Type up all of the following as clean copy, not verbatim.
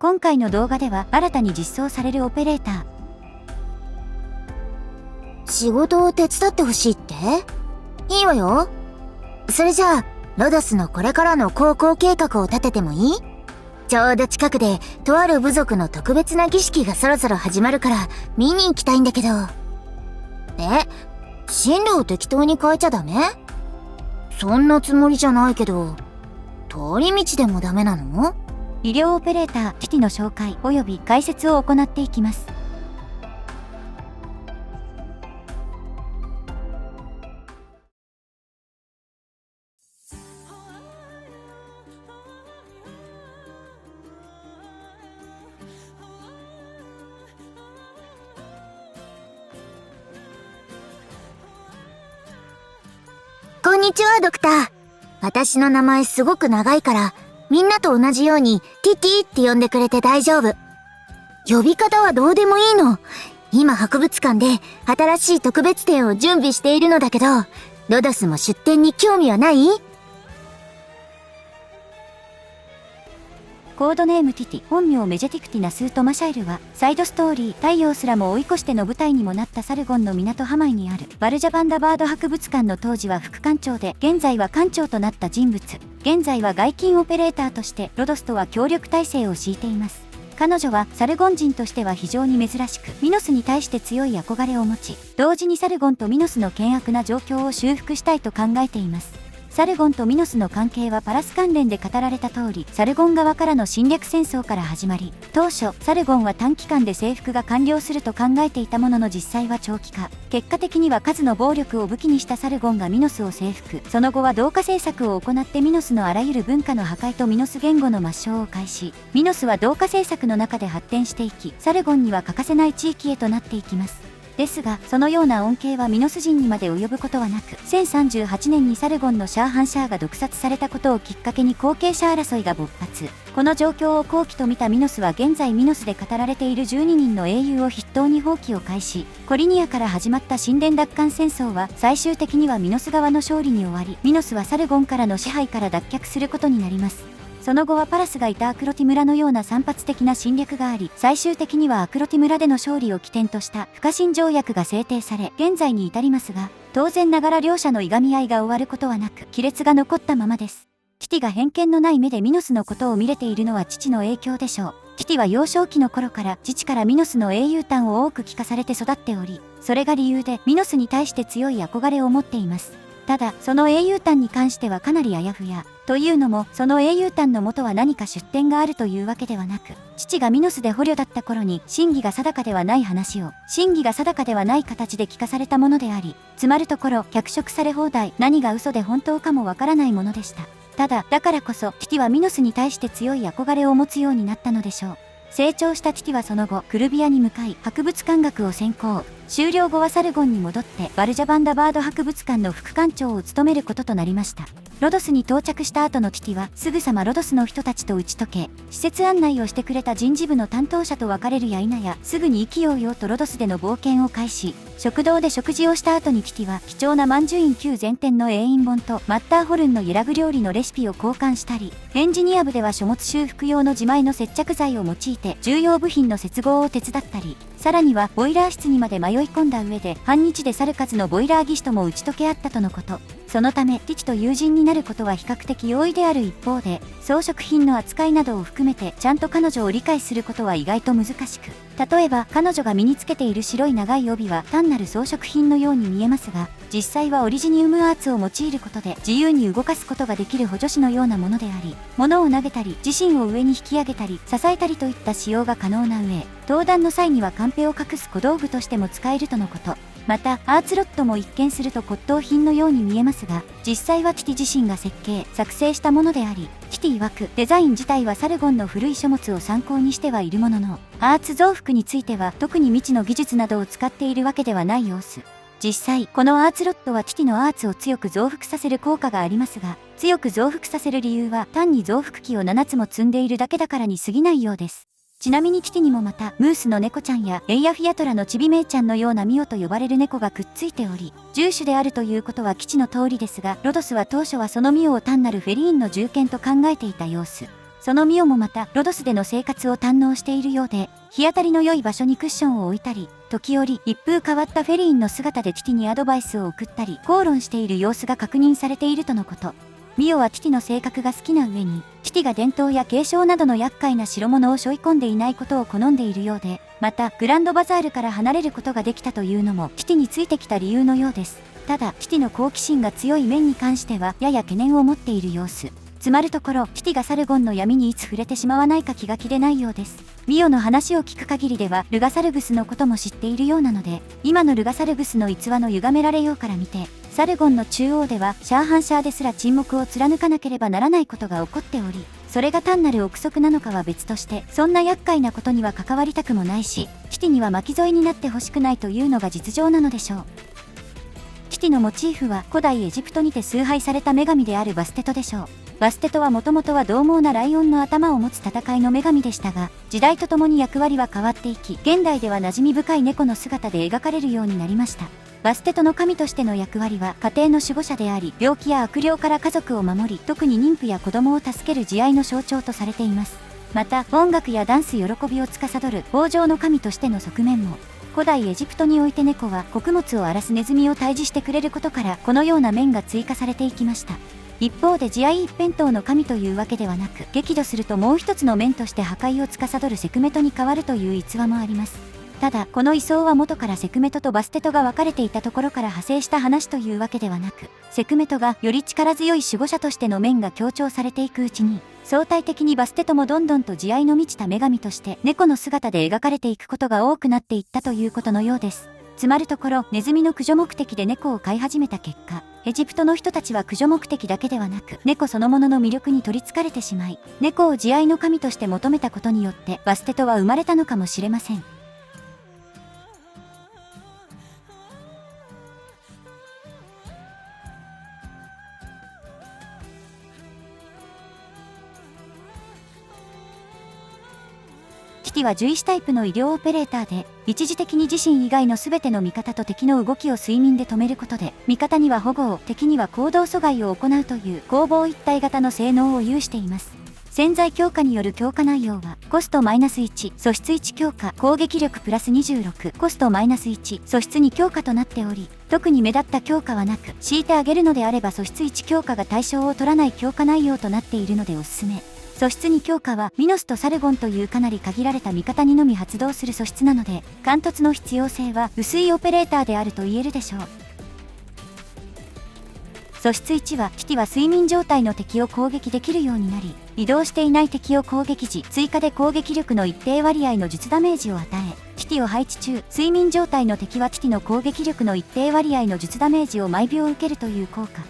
今回の動画では新たに実装されるオペレーター。仕事を手伝ってほしいって？いいわよ。それじゃあ、ロドスのこれからの航行計画を立ててもいい？ちょうど近くで、とある部族の特別な儀式がそろそろ始まるから、見に行きたいんだけど。進路を適当に変えちゃダメ？そんなつもりじゃないけど、通り道でもダメなの？医療オペレーターティティの紹介及び解説を行っていきます。こんにちは、ドクター。私の名前すごく長いから、みんなと同じようにティティって呼んでくれて大丈夫。呼び方はどうでもいいの。今博物館で新しい特別展を準備しているのだけど、ロドスも出展に興味はない？コードネームティティ、本名メジェティクティナスート・マシャイルは、サイドストーリー、太陽すらも追い越しての舞台にもなったサルゴンの港ハマイにある、バルジャバンダバード博物館の当時は副館長で、現在は館長となった人物。現在は外勤オペレーターとして、ロドスとは協力体制を敷いています。彼女はサルゴン人としては非常に珍しく、ミノスに対して強い憧れを持ち、同時にサルゴンとミノスの険悪な状況を修復したいと考えています。サルゴンとミノスの関係はパラス関連で語られた通り、サルゴン側からの侵略戦争から始まり、当初、サルゴンは短期間で征服が完了すると考えていたものの実際は長期化。結果的には数の暴力を武器にしたサルゴンがミノスを征服。その後は同化政策を行ってミノスのあらゆる文化の破壊とミノス言語の抹消を開始。ミノスは同化政策の中で発展していき、サルゴンには欠かせない地域へとなっていきます。ですが、そのような恩恵はミノス人にまで及ぶことはなく、1038年にサルゴンのシャーハンシャーが毒殺されたことをきっかけに後継者争いが勃発。この状況を好機と見たミノスは現在ミノスで語られている12人の英雄を筆頭に蜂起を開始。コリニアから始まった神殿奪還戦争は最終的にはミノス側の勝利に終わり、ミノスはサルゴンからの支配から脱却することになります。その後はパラスがいたアクロティ村のような散発的な侵略があり、最終的にはアクロティ村での勝利を起点とした不可侵条約が制定され、現在に至りますが、当然ながら両者のいがみ合いが終わることはなく、亀裂が残ったままです。ティティが偏見のない目でミノスのことを見れているのは父の影響でしょう。ティティは幼少期の頃から父からミノスの英雄譚を多く聞かされて育っており、それが理由でミノスに対して強い憧れを持っています。ただ、その英雄譚に関してはかなりあやふや。というのも、その英雄譚の元は何か出典があるというわけではなく、父がミノスで捕虜だった頃に真偽が定かではない話を、真偽が定かではない形で聞かされたものであり、つまるところ、脚色され放題、何が嘘で本当かもわからないものでした。ただ、だからこそ、ティティはミノスに対して強い憧れを持つようになったのでしょう。成長したティティはその後、クルビアに向かい、博物館学を専攻。修了後はサルゴンに戻って、バルジャバンダバード博物館の副館長を務めることとなりました。ロドスに到着した後のティティは、すぐさまロドスの人たちと打ち解け、施設案内をしてくれた人事部の担当者と別れるや否や、すぐに意気揚々とロドスでの冒険を開始。食堂で食事をした後にティティは、貴重なマンジュイン旧前典の英印本とマッターホルンのユラグ料理のレシピを交換したり、エンジニア部では書物修復用の自前の接着剤を用いて、重要部品の接合を手伝ったり、さらにはボイラー室にまで迷い込んだ上で半日で去る数のボイラー技師とも打ち解け合ったとのこと。そのためティティと友人になることは比較的容易である一方で、装飾品の扱いなどを含めてちゃんと彼女を理解することは意外と難しく、例えば彼女が身につけている白い長い帯は単なる装飾品のように見えますが、実際はオリジニウムアーツを用いることで自由に動かすことができる補助詞のようなものであり、物を投げたり自身を上に引き上げたり支えたりといった使用が可能な上、登壇の際にはカンペを隠す小道具としても使えるとのこと。またアーツロットも一見すると骨董品のように見えますが、実際はティティ自身が設計作成したものであり、ティティ曰くデザイン自体はサルゴンの古い書物を参考にしてはいるものの、アーツ増幅については特に未知の技術などを使っているわけではない様子。実際このアーツロットはティティのアーツを強く増幅させる効果がありますが、強く増幅させる理由は単に増幅器を7つも積んでいるだけだからに過ぎないようです。ちなみにティティにもまたムースの猫ちゃんやエイヤフィアトラのチビメイちゃんのようなミオと呼ばれる猫がくっついており、獣種であるということは基地の通りですが、ロドスは当初はそのミオを単なるフェリーンの獣犬と考えていた様子。そのミオもまたロドスでの生活を堪能しているようで、日当たりの良い場所にクッションを置いたり、時折一風変わったフェリーンの姿でティティにアドバイスを送ったり口論している様子が確認されているとのこと。ミオはティティの性格が好きな上に、ティティが伝統や継承などの厄介な代物を背負い込んでいないことを好んでいるようで、またグランドバザールから離れることができたというのもティティについてきた理由のようです。ただティティの好奇心が強い面に関してはやや懸念を持っている様子。つまるところティティがサルゴンの闇にいつ触れてしまわないか気が気でないようです。ミオの話を聞く限りではルガサルグスのことも知っているようなので、今のルガサルグスの逸話の歪められようから見て、サルゴンの中央ではシャーハンシャーですら沈黙を貫かなければならないことが起こっており、それが単なる憶測なのかは別として、そんな厄介なことには関わりたくもないし、ティティには巻き添えになってほしくないというのが実情なのでしょう。ティティのモチーフは古代エジプトにて崇拝された女神であるバステトでしょう。バステトはもともとは獰猛なライオンの頭を持つ戦いの女神でしたが、時代とともに役割は変わっていき、現代では馴染み深い猫の姿で描かれるようになりました。バステトの神としての役割は家庭の守護者であり、病気や悪霊から家族を守り、特に妊婦や子供を助ける慈愛の象徴とされています。また音楽やダンス喜びを司る豊穣の神としての側面も。古代エジプトにおいて猫は穀物を荒らすネズミを退治してくれることから、このような面が追加されていきました。一方で慈愛一辺倒の神というわけではなく、激怒するともう一つの面として破壊を司るセクメトに変わるという逸話もあります。ただこの位相は元からセクメトとバステトが分かれていたところから派生した話というわけではなく、セクメトがより力強い守護者としての面が強調されていくうちに、相対的にバステトもどんどんと慈愛の満ちた女神として猫の姿で描かれていくことが多くなっていったということのようです。つまるところ、ネズミの駆除目的で猫を飼い始めた結果、エジプトの人たちは駆除目的だけではなく、猫そのものの魅力に取り憑かれてしまい、猫を慈愛の神として求めたことによってバステトは生まれたのかもしれません。ティティは獣医師タイプの医療オペレーターで、一時的に自身以外の全ての味方と敵の動きを睡眠で止めることで、味方には保護を、敵には行動阻害を行うという攻防一体型の性能を有しています。潜在強化による強化内容は、コスト -1、素質1強化、攻撃力プラス26、コスト -1、素質2強化となっており、特に目立った強化はなく、強いてあげるのであれば素質1強化が対象を取らない強化内容となっているのでおすすめ。素質2強化はミノスとサルゴンというかなり限られた味方にのみ発動する素質なので、貫突の必要性は薄いオペレーターであると言えるでしょう。素質1は、ティティは睡眠状態の敵を攻撃できるようになり、移動していない敵を攻撃時、追加で攻撃力の一定割合の術ダメージを与え、ティティを配置中、睡眠状態の敵はティティの攻撃力の一定割合の術ダメージを毎秒受けるという効果。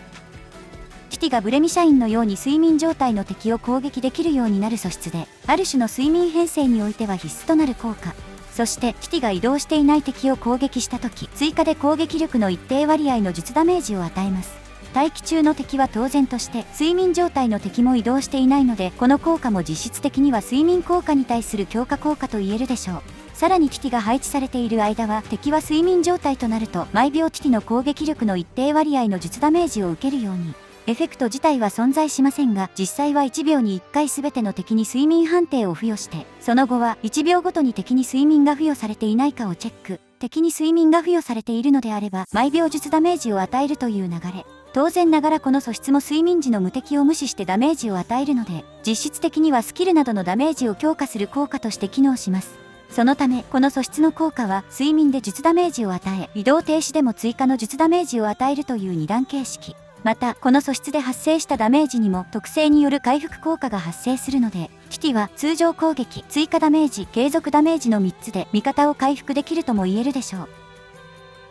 ティティがブレミシャインのように睡眠状態の敵を攻撃できるようになる素質で、ある種の睡眠編成においては必須となる効果。そしてティティが移動していない敵を攻撃した時、追加で攻撃力の一定割合の術ダメージを与えます。待機中の敵は当然として睡眠状態の敵も移動していないので、この効果も実質的には睡眠効果に対する強化効果と言えるでしょう。さらにティティが配置されている間は、敵は睡眠状態となると毎秒ティティの攻撃力の一定割合の術ダメージを受けるように。エフェクト自体は存在しませんが、実際は1秒に1回全ての敵に睡眠判定を付与して、その後は1秒ごとに敵に睡眠が付与されていないかをチェック。敵に睡眠が付与されているのであれば、毎秒術ダメージを与えるという流れ。当然ながらこの素質も睡眠時の無敵を無視してダメージを与えるので、実質的にはスキルなどのダメージを強化する効果として機能します。そのため、この素質の効果は睡眠で術ダメージを与え、移動停止でも追加の術ダメージを与えるという2段形式。また、この素質で発生したダメージにも特性による回復効果が発生するので、ティティは通常攻撃、追加ダメージ、継続ダメージの3つで味方を回復できるとも言えるでしょう。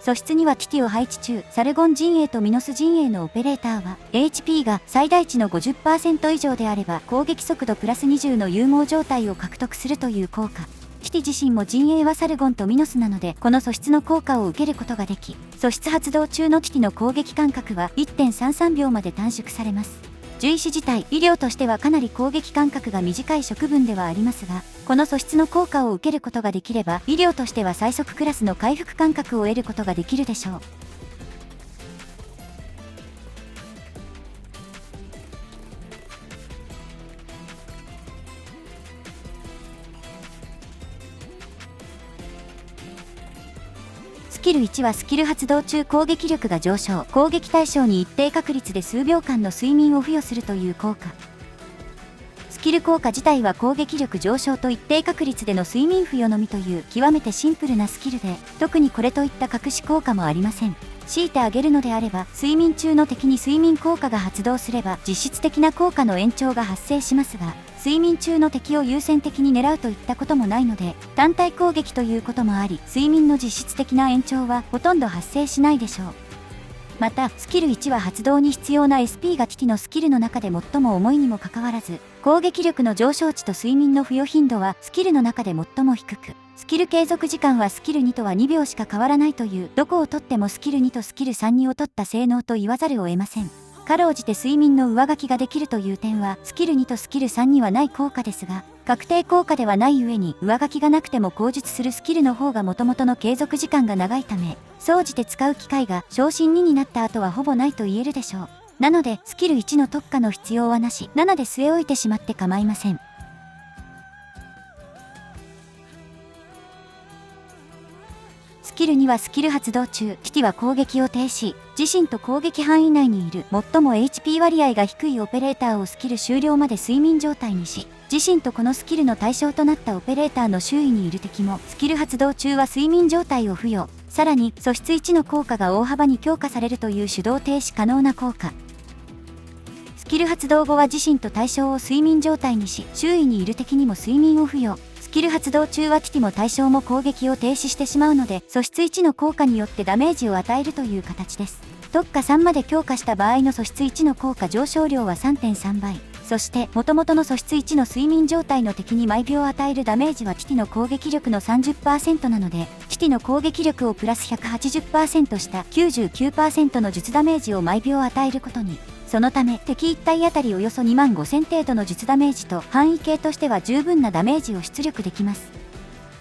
素質にはティティを配置中、サルゴン陣営とミノス陣営のオペレーターは、HP が最大値の 50% 以上であれば攻撃速度プラス20の融合状態を獲得するという効果。ティティ自身も陣営はサルゴンとミノスなので、この素質の効果を受けることができ、素質発動中のティティの攻撃間隔は 1.33 秒まで短縮されます。獣医師自体、医療としてはかなり攻撃間隔が短い職分ではありますが、この素質の効果を受けることができれば、医療としては最速クラスの回復間隔を得ることができるでしょう。キル1はスキル発動中攻撃力が上昇、攻撃対象に一定確率で数秒間の睡眠を付与するという効果。スキル効果自体は攻撃力上昇と一定確率での睡眠付与のみという極めてシンプルなスキルで、特にこれといった隠し効果もありません。強いて挙げるのであれば、睡眠中の敵に睡眠効果が発動すれば実質的な効果の延長が発生しますが、睡眠中の敵を優先的に狙うといったこともないので、単体攻撃ということもあり、睡眠の実質的な延長はほとんど発生しないでしょう。また、スキル1は発動に必要な SP がティティのスキルの中で最も重いにもかかわらず、攻撃力の上昇値と睡眠の付与頻度はスキルの中で最も低く、スキル継続時間はスキル2とは2秒しか変わらないという、どこをとってもスキル2とスキル3に劣った性能と言わざるを得ません。かろうじて睡眠の上書きができるという点はスキル2とスキル3にはない効果ですが、確定効果ではない上に上書きがなくても口述するスキルの方が元々の継続時間が長いため、総じて使う機会が昇進2になった後はほぼないと言えるでしょう。なのでスキル1の特化の必要はなし、7で据え置いてしまって構いません。スキル2はスキル発動中、ティティは攻撃を停止、自身と攻撃範囲内にいる最も HP 割合が低いオペレーターをスキル終了まで睡眠状態にし、自身とこのスキルの対象となったオペレーターの周囲にいる敵もスキル発動中は睡眠状態を付与、さらに素質1の効果が大幅に強化されるという手動停止可能な効果。スキル発動後は自身と対象を睡眠状態にし、周囲にいる敵にも睡眠を付与。スキル発動中はティティも対象も攻撃を停止してしまうので、素質1の効果によってダメージを与えるという形です。特化3まで強化した場合の素質1の効果上昇量は 3.3 倍。そして元々の素質1の睡眠状態の敵に毎秒与えるダメージはティティの攻撃力の 30% なので、ティティの攻撃力をプラス 180% した 99% の術ダメージを毎秒与えることに。そのため敵1体当たりおよそ25000程度の術ダメージと範囲系としては十分なダメージを出力できます。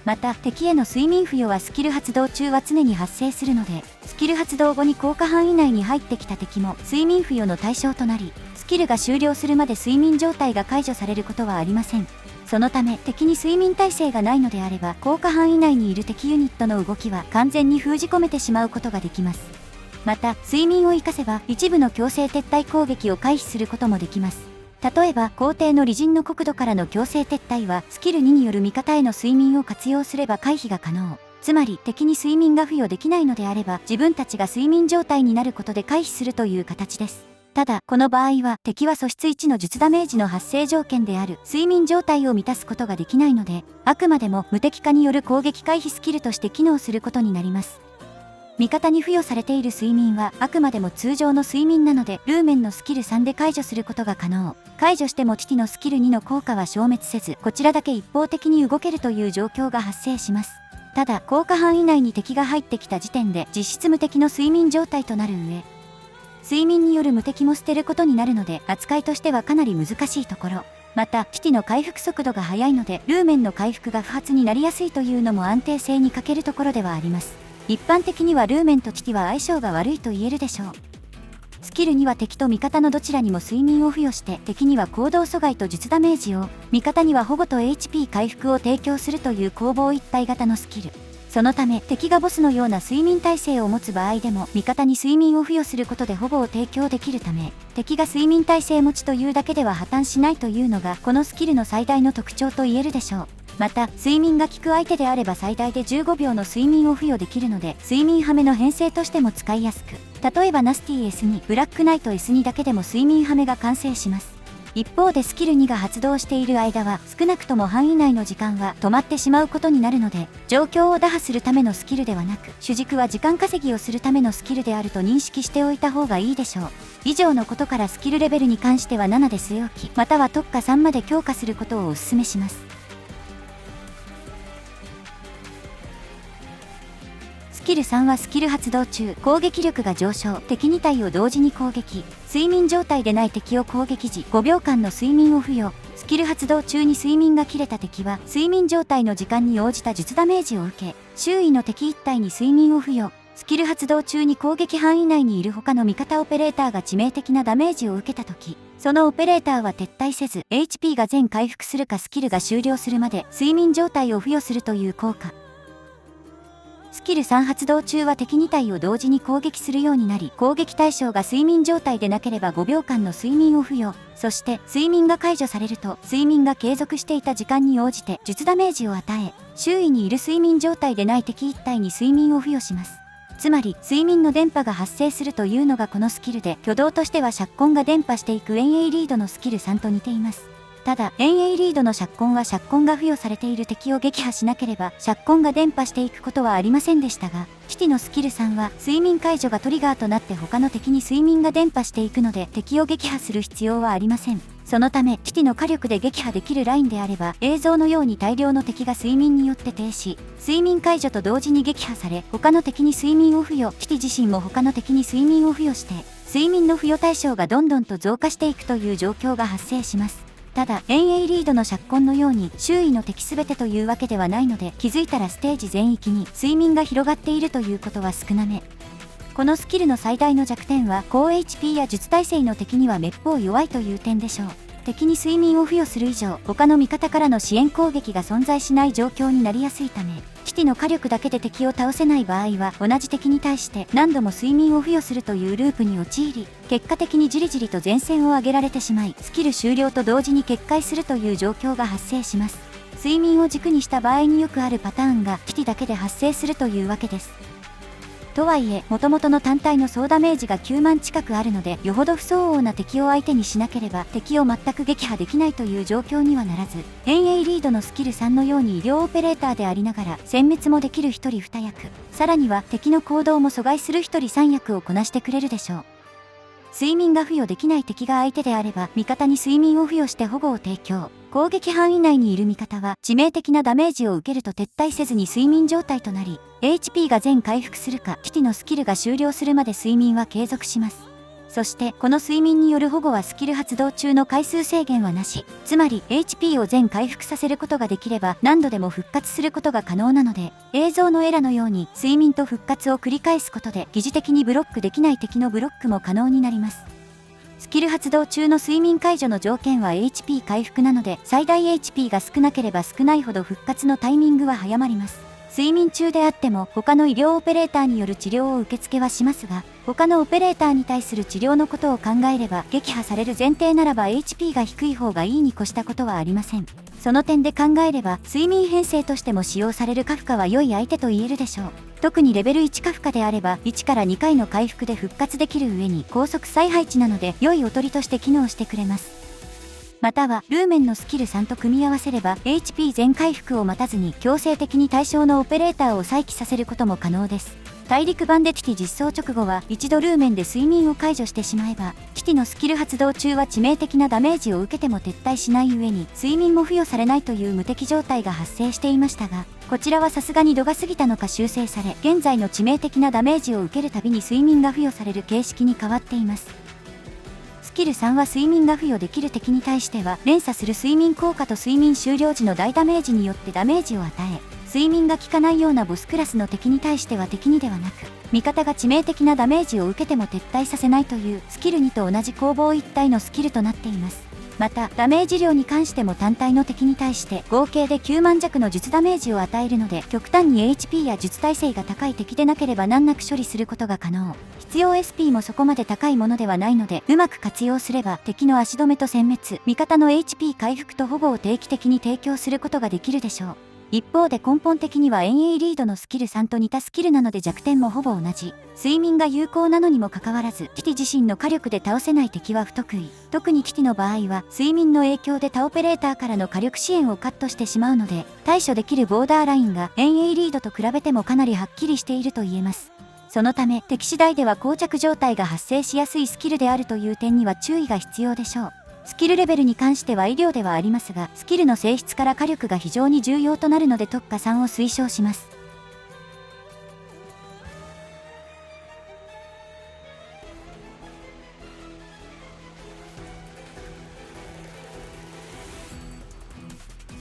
また敵への睡眠付与はスキル発動中は常に発生するので、スキル発動後に効果範囲内に入ってきた敵も睡眠付与の対象となり、スキルが終了するまで睡眠状態が解除されることはありません。そのため敵に睡眠耐性がないのであれば、効果範囲内にいる敵ユニットの動きは完全に封じ込めてしまうことができます。また睡眠を活かせば一部の強制撤退攻撃を回避することもできます。例えば皇帝の利刃の国土からの強制撤退はスキル2による味方への睡眠を活用すれば回避が可能。つまり敵に睡眠が付与できないのであれば、自分たちが睡眠状態になることで回避するという形です。ただこの場合は敵は素質1の術ダメージの発生条件である睡眠状態を満たすことができないので、あくまでも無敵化による攻撃回避スキルとして機能することになります。味方に付与されている睡眠はあくまでも通常の睡眠なので、ルーメンのスキル3で解除することが可能。解除してもティティのスキル2の効果は消滅せず、こちらだけ一方的に動けるという状況が発生します。ただ効果範囲内に敵が入ってきた時点で実質無敵の睡眠状態となる上、睡眠による無敵も捨てることになるので、扱いとしてはかなり難しいところ。またティティの回復速度が速いので、ルーメンの回復が不発になりやすいというのも安定性に欠けるところではあります。一般的にはルーメンとティティは相性が悪いと言えるでしょう。スキル2は敵と味方のどちらにも睡眠を付与して、敵には行動阻害と術ダメージを、味方には保護と HP 回復を提供するという攻防一体型のスキル。そのため敵がボスのような睡眠耐性を持つ場合でも、味方に睡眠を付与することで保護を提供できるため、敵が睡眠耐性持ちというだけでは破綻しないというのがこのスキルの最大の特徴と言えるでしょう。また睡眠が効く相手であれば最大で15秒の睡眠を付与できるので、睡眠ハメの編成としても使いやすく、例えばナスティ S2、ブラックナイト S2 だけでも睡眠ハメが完成します。一方でスキル2が発動している間は少なくとも範囲内の時間は止まってしまうことになるので、状況を打破するためのスキルではなく、主軸は時間稼ぎをするためのスキルであると認識しておいた方がいいでしょう。以上のことからスキルレベルに関しては7で据え置き、または特化3まで強化することをお勧めします。スキル3はスキル発動中、攻撃力が上昇、敵2体を同時に攻撃、睡眠状態でない敵を攻撃時5秒間の睡眠を付与。スキル発動中に睡眠が切れた敵は睡眠状態の時間に応じた術ダメージを受け、周囲の敵1体に睡眠を付与。スキル発動中に攻撃範囲内にいる他の味方オペレーターが致命的なダメージを受けた時、そのオペレーターは撤退せず HP が全回復するかスキルが終了するまで睡眠状態を付与するという効果。スキル3発動中は敵2体を同時に攻撃するようになり、攻撃対象が睡眠状態でなければ5秒間の睡眠を付与。そして睡眠が解除されると、睡眠が継続していた時間に応じて術ダメージを与え、周囲にいる睡眠状態でない敵1体に睡眠を付与します。つまり睡眠の電波が発生するというのがこのスキルで、挙動としては釈根が伝播していく遠泳リードのスキル3と似ています。ただ遠泳リードの釈根は釈根が付与されている敵を撃破しなければ釈根が伝播していくことはありませんでしたが、キティのスキル3は睡眠解除がトリガーとなって他の敵に睡眠が伝播していくので、敵を撃破する必要はありません。そのためキティの火力で撃破できるラインであれば、映像のように大量の敵が睡眠によって停止、睡眠解除と同時に撃破され、他の敵に睡眠を付与、キティ自身も他の敵に睡眠を付与して、睡眠の付与対象がどんどんと増加していくという状況が発生します。ただ遠泳リードの釈根のように周囲の敵全てというわけではないので、気づいたらステージ全域に睡眠が広がっているということは少なめ。このスキルの最大の弱点は高 HP や術耐性の敵にはめっぽう弱いという点でしょう。敵に睡眠を付与する以上、他の味方からの支援攻撃が存在しない状況になりやすいため、キティの火力だけで敵を倒せない場合は同じ敵に対して何度も睡眠を付与するというループに陥り、結果的にじりじりと前線を上げられてしまい、スキル終了と同時に決壊するという状況が発生します。睡眠を軸にした場合によくあるパターンがキティだけで発生するというわけです。とはいえ元々の単体の総ダメージが9万近くあるので、よほど不相応な敵を相手にしなければ敵を全く撃破できないという状況にはならず、遠泳リードのスキル3のように医療オペレーターでありながら殲滅もできる1人2役、さらには敵の行動も阻害する1人3役をこなしてくれるでしょう。睡眠が付与できない敵が相手であれば味方に睡眠を付与して保護を提供。攻撃範囲内にいる味方は致命的なダメージを受けると撤退せずに睡眠状態となり、 HP が全回復するかキティのスキルが終了するまで睡眠は継続します。そしてこの睡眠による保護はスキル発動中の回数制限はなし、つまり HP を全回復させることができれば何度でも復活することが可能なので、映像のエラのように睡眠と復活を繰り返すことで疑似的にブロックできない敵のブロックも可能になります。スキル発動中の睡眠解除の条件は HP 回復なので、最大 HP が少なければ少ないほど復活のタイミングは早まります。睡眠中であっても他の医療オペレーターによる治療を受付はしますが、他のオペレーターに対する治療のことを考えれば撃破される前提ならば HP が低い方がいいに越したことはありません。その点で考えれば睡眠編成としても使用されるカフカは良い相手と言えるでしょう。特にレベル1カフカであれば1から2回の回復で復活できる上に高速再配置なので良いおとりとして機能してくれます。またはルーメンのスキル3と組み合わせれば HP 全回復を待たずに強制的に対象のオペレーターを再起させることも可能です。大陸版でキティ実装直後は一度ルーメンで睡眠を解除してしまえば、キティのスキル発動中は致命的なダメージを受けても撤退しない上に睡眠も付与されないという無敵状態が発生していましたが、こちらはさすがに度が過ぎたのか修正され、現在の致命的なダメージを受けるたびに睡眠が付与される形式に変わっています。スキル3は睡眠が付与できる敵に対しては連鎖する睡眠効果と睡眠終了時の大ダメージによってダメージを与え、睡眠が効かないようなボスクラスの敵に対しては敵にではなく味方が致命的なダメージを受けても撤退させないというスキル2と同じ攻防一体のスキルとなっています。またダメージ量に関しても単体の敵に対して合計で9万弱の術ダメージを与えるので、極端に HP や術耐性が高い敵でなければ難なく処理することが可能。必要 SP もそこまで高いものではないので、うまく活用すれば敵の足止めと殲滅、味方の HP 回復と保護を定期的に提供することができるでしょう。一方で根本的には遠泳リードのスキル3と似たスキルなので弱点もほぼ同じ。睡眠が有効なのにもかかわらずキティ自身の火力で倒せない敵は不得意。特にキティの場合は睡眠の影響で他オペレーターからの火力支援をカットしてしまうので、対処できるボーダーラインが遠泳リードと比べてもかなりはっきりしていると言えます。そのため敵次第では膠着状態が発生しやすいスキルであるという点には注意が必要でしょう。スキルレベルに関しては医療ではありますが、スキルの性質から火力が非常に重要となるので特化3を推奨します。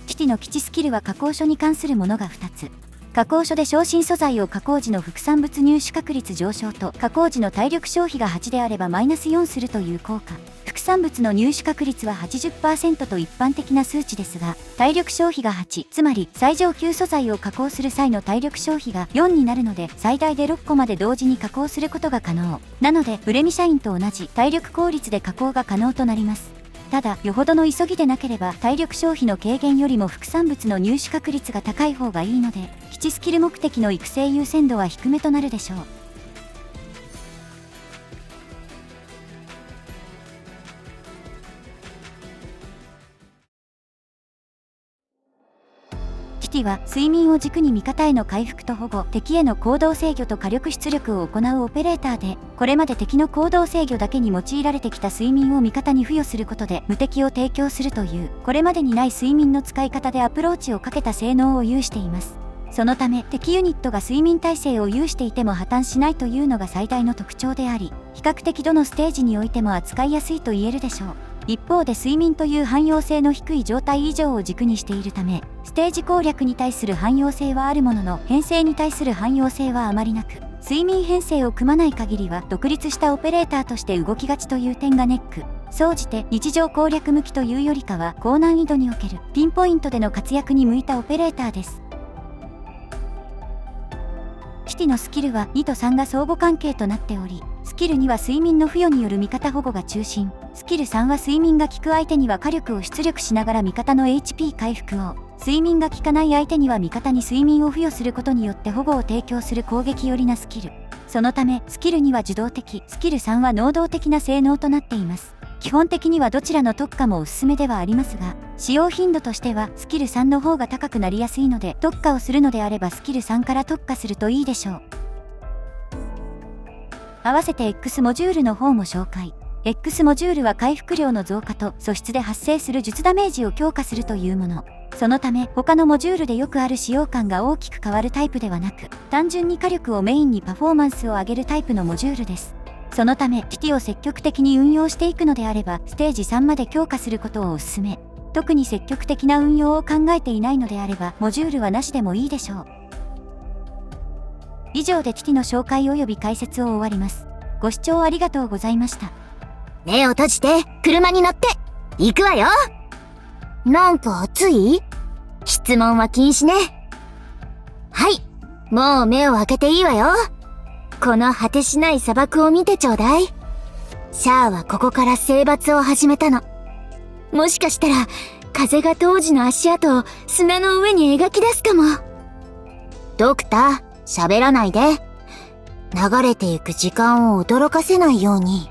キティの基地スキルは加工書に関するものが2つ。加工書で昇進素材を加工時の副産物入手確率上昇と加工時の体力消費が8であればマイナス4するという効果。副産物の入手確率は 80% と一般的な数値ですが、体力消費が8、つまり最上級素材を加工する際の体力消費が4になるので、最大で6個まで同時に加工することが可能。なので、プレミ社員と同じ体力効率で加工が可能となります。ただ、よほどの急ぎでなければ体力消費の軽減よりも副産物の入手確率が高い方がいいので、基地スキル目的の育成優先度は低めとなるでしょう。キティは睡眠を軸に味方への回復と保護、敵への行動制御と火力出力を行うオペレーターで、これまで敵の行動制御だけに用いられてきた睡眠を味方に付与することで無敵を提供するという、これまでにない睡眠の使い方でアプローチをかけた性能を有しています。そのため敵ユニットが睡眠耐性を有していても破綻しないというのが最大の特徴であり、比較的どのステージにおいても扱いやすいと言えるでしょう。一方で睡眠という汎用性の低い状態異常を軸にしているため、ステージ攻略に対する汎用性はあるものの、編成に対する汎用性はあまりなく、睡眠編成を組まない限りは独立したオペレーターとして動きがちという点がネック。総じて日常攻略向きというよりかは高難易度におけるピンポイントでの活躍に向いたオペレーターです。キティのスキルは2と3が相互関係となっており、スキル2は睡眠の付与による味方保護が中心、スキル3は睡眠が効く相手には火力を出力しながら味方の HP 回復を、睡眠が効かない相手には味方に睡眠を付与することによって保護を提供する攻撃寄りなスキル。そのためスキル2は受動的、スキル3は能動的な性能となっています。基本的にはどちらの特化もおすすめではありますが、使用頻度としてはスキル3の方が高くなりやすいので、特化をするのであればスキル3から特化するといいでしょう。合わせて X モジュールの方も紹介。X モジュールは回復量の増加と素質で発生する術ダメージを強化するというもの。そのため他のモジュールでよくある使用感が大きく変わるタイプではなく、単純に火力をメインにパフォーマンスを上げるタイプのモジュールです。そのためキティを積極的に運用していくのであればステージ3まで強化することをお勧め。特に積極的な運用を考えていないのであればモジュールはなしでもいいでしょう。以上でキティの紹介及び解説を終わります。ご視聴ありがとうございました。目を閉じて車に乗って行くわよ。なんか暑い？質問は禁止ね。はい、もう目を開けていいわよ。この果てしない砂漠を見てちょうだい。シャアはここから征伐を始めたの。もしかしたら風が当時の足跡を砂の上に描き出すかも。ドクター、喋らないで。流れていく時間を驚かせないように。